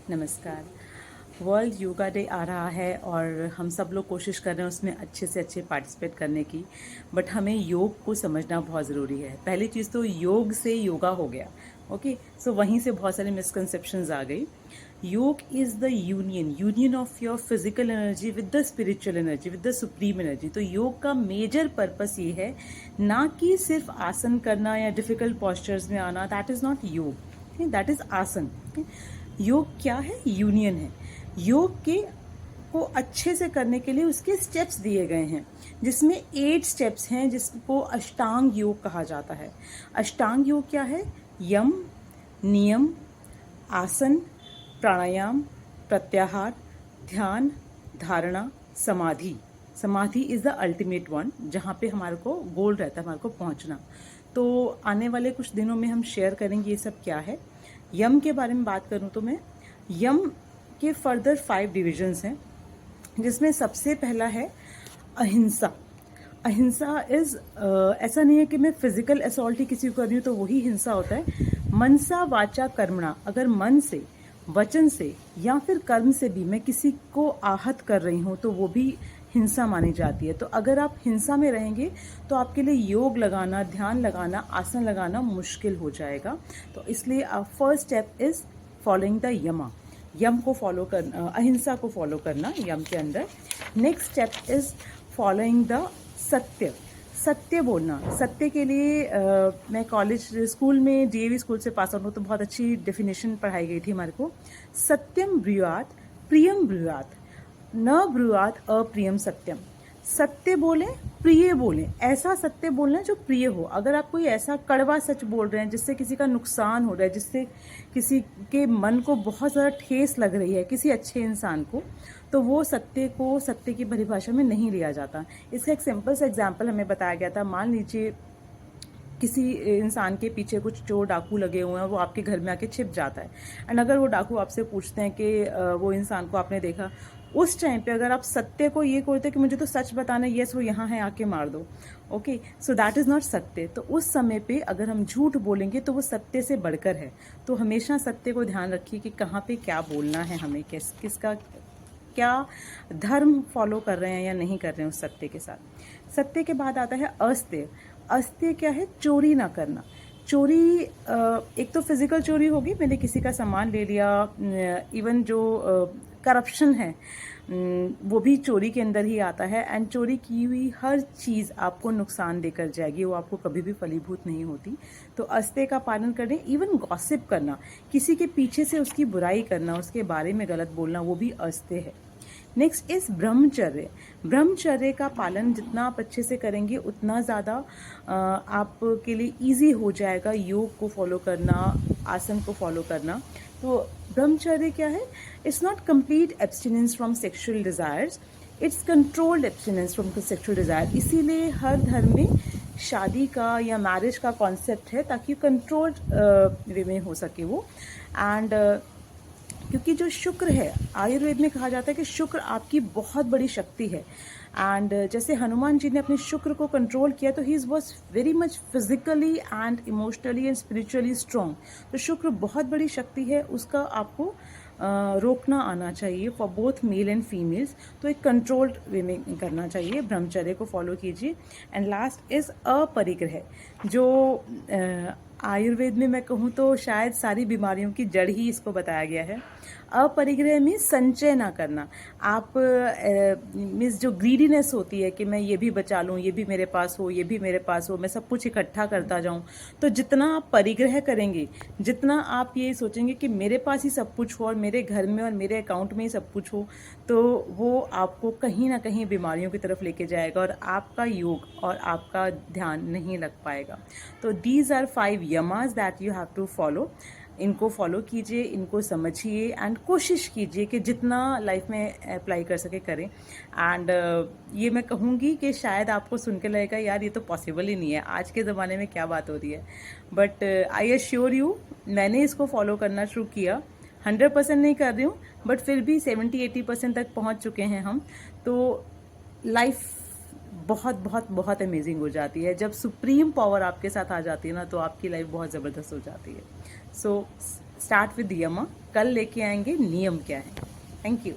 नमस्कार। World yoga day आ रहा है और हम सब लोग कोशिश कर रहे हैं उसमें अच्छे से अच्छे पार्टिसिपेट करने की। बट हमें योग को समझना बहुत ज़रूरी है। पहली चीज़ तो योग से योगा हो गया। ओके, सो वहीं से बहुत सारे मिसकंसेप्शंस आ गई। योग is the union of your physical energy with the spiritual energy, with the supreme energy. तो योग का मेजर पर्पस ये है, ना कि सिर्फ आसन करना या डिफिकल्ट पॉस्चर्स में आना। दैट इज़ नॉट योग, दैट इज़ आसन। योग क्या है? यूनियन है। योग के को अच्छे से करने के लिए उसके स्टेप्स दिए गए हैं, जिसमें 8 स्टेप्स हैं, जिसको अष्टांग योग कहा जाता है। अष्टांग योग क्या है? यम, नियम, आसन, प्राणायाम, प्रत्याहार, ध्यान, धारणा, समाधि। समाधि इज़ द अल्टीमेट वन, जहाँ पे हमारे को गोल रहता है, हमारे को पहुँचना। तो आने वाले कुछ दिनों में हम शेयर करेंगे ये सब क्या है। यम के बारे में बात करूं तो मैं, यम के फर्दर 5 डिविजन्स हैं, जिसमें सबसे पहला है अहिंसा। अहिंसा इज ऐसा नहीं है कि मैं फिजिकल असॉल्ट ही किसी को कर रही हूँ तो वही हिंसा होता है। मनसा वाचा कर्मणा, अगर मन से, वचन से या फिर कर्म से भी मैं किसी को आहत कर रही हूँ तो वो भी हिंसा मानी जाती है। तो अगर आप हिंसा में रहेंगे तो आपके लिए योग लगाना, ध्यान लगाना, आसन लगाना मुश्किल हो जाएगा। तो इसलिए first step is following the यमा, यम को फॉलो करना, अहिंसा को फॉलो करना यम के अंदर। Next step is following the सत्य, सत्य बोलना। सत्य के लिए मैं कॉलेज स्कूल में डीएवी स्कूल से पास आउट हूँ, तो बहुत अच्छी डेफिनेशन पढ़ाई गई थी हमारे को। सत्यम ब्रूयात प्रियम ब्रूयात, न ब्रूयात अप्रियम सत्यम। सत्य बोलें, प्रिय बोलें, ऐसा सत्य बोलना जो प्रिय हो। अगर आप कोई ऐसा कड़वा सच बोल रहे हैं जिससे किसी का नुकसान हो रहा है, जिससे किसी के मन को बहुत ज़्यादा ठेस लग रही है, किसी अच्छे इंसान को, तो वो सत्य को सत्य की परिभाषा में नहीं लिया जाता। इसका एक सिंपल सा एग्जाम्पल हमें बताया गया था। मान लीजिए किसी इंसान के पीछे कुछ चोर डाकू लगे हुए हैं, वो आपके घर में आके छिप जाता है। एंड अगर वो डाकू आपसे पूछते हैं कि वो इंसान को आपने देखा, उस टाइम पे अगर आप सत्य को ये बोलते कि मुझे तो सच बताना है, यस वो यहाँ है, आके मार दो। Okay, so that is not सत्य। तो उस समय पे अगर हम झूठ बोलेंगे तो वो सत्य से बढ़कर है। तो हमेशा सत्य को ध्यान रखिए कि कहाँ पे क्या बोलना है हमें, किसका क्या धर्म फॉलो कर रहे हैं या नहीं कर रहे हैं उस सत्य के साथ। सत्य के बाद आता है अस्त्य। अस्त्य क्या है? चोरी ना करना। चोरी एक तो फिजिकल चोरी होगी, मैंने किसी का सामान ले लिया, इवन जो करप्शन है वो भी चोरी के अंदर ही आता है। एंड चोरी की हुई हर चीज़ आपको नुकसान देकर जाएगी, वो आपको कभी भी फलीभूत नहीं होती। तो अस्त्य का पालन करें। इवन गॉसिप करना, किसी के पीछे से उसकी बुराई करना, उसके बारे में गलत बोलना, वो भी अस्त्य है। नेक्स्ट इज ब्रह्मचर्य। ब्रह्मचर्य का पालन जितना आप अच्छे से करेंगे उतना ज़्यादा आपके लिए इजी हो जाएगा योग को फॉलो करना, आसन को फॉलो करना। तो ब्रह्मचर्य क्या है? It's not complete abstinence from sexual desires, it's controlled abstinence from sexual desire. इसीलिए हर धर्म में शादी का या मैरिज का कॉन्सेप्ट है, ताकि कंट्रोल्ड वे में हो सके वो। एंड क्योंकि जो शुक्र है, आयुर्वेद में कहा जाता है कि शुक्र आपकी बहुत बड़ी शक्ति है। एंड जैसे हनुमान जी ने अपने शुक्र को कंट्रोल किया, तो he was very much physically and emotionally and spiritually strong. तो शुक्र बहुत बड़ी शक्ति है, उसका आपको रोकना आना चाहिए for both male and females. तो एक कंट्रोल्ड वे में करना चाहिए, ब्रह्मचर्य को फॉलो कीजिए। एंड लास्ट इज अपरिग्रह, जो आयुर्वेद में मैं कहूँ तो शायद सारी बीमारियों की जड़ ही इसको बताया गया है। अपरिग्रह में संचय ना करना। आप मीन्स जो ग्रीडीनेस होती है कि मैं ये भी बचा लूँ, ये भी मेरे पास हो, ये भी मेरे पास हो, मैं सब कुछ इकट्ठा करता जाऊँ। तो जितना आप परिग्रह करेंगे, जितना आप ये सोचेंगे कि मेरे पास ही सब कुछ हो और मेरे घर में और मेरे अकाउंट में ही सब कुछ हो, तो वो आपको कहीं ना कहीं बीमारियों की तरफ लेके जाएगा और आपका योग और आपका ध्यान नहीं लग पाएगा। तो दीज आर 5 यमास that you have to follow. इनको फॉलो कीजिए, इनको समझिए एंड कोशिश कीजिए कि जितना लाइफ में अप्लाई कर सके करें। एंड ये मैं कहूँगी कि शायद आपको सुन के लगेगा यार ये तो पॉसिबल ही नहीं है, आज के ज़माने में क्या बात हो रही है। बट आई एश्योर यू, मैंने इसको फॉलो करना शुरू किया। 100% नहीं कर रही हूँ, बट फिर भी 70-80% तक पहुँच चुके हैं हम। तो लाइफ बहुत बहुत बहुत अमेजिंग हो जाती है। जब सुप्रीम पावर आपके साथ आ जाती है ना, तो आपकी लाइफ बहुत ज़बरदस्त हो जाती है। सो स्टार्ट विद यमा, कल लेके आएंगे नियम क्या है। Thank you.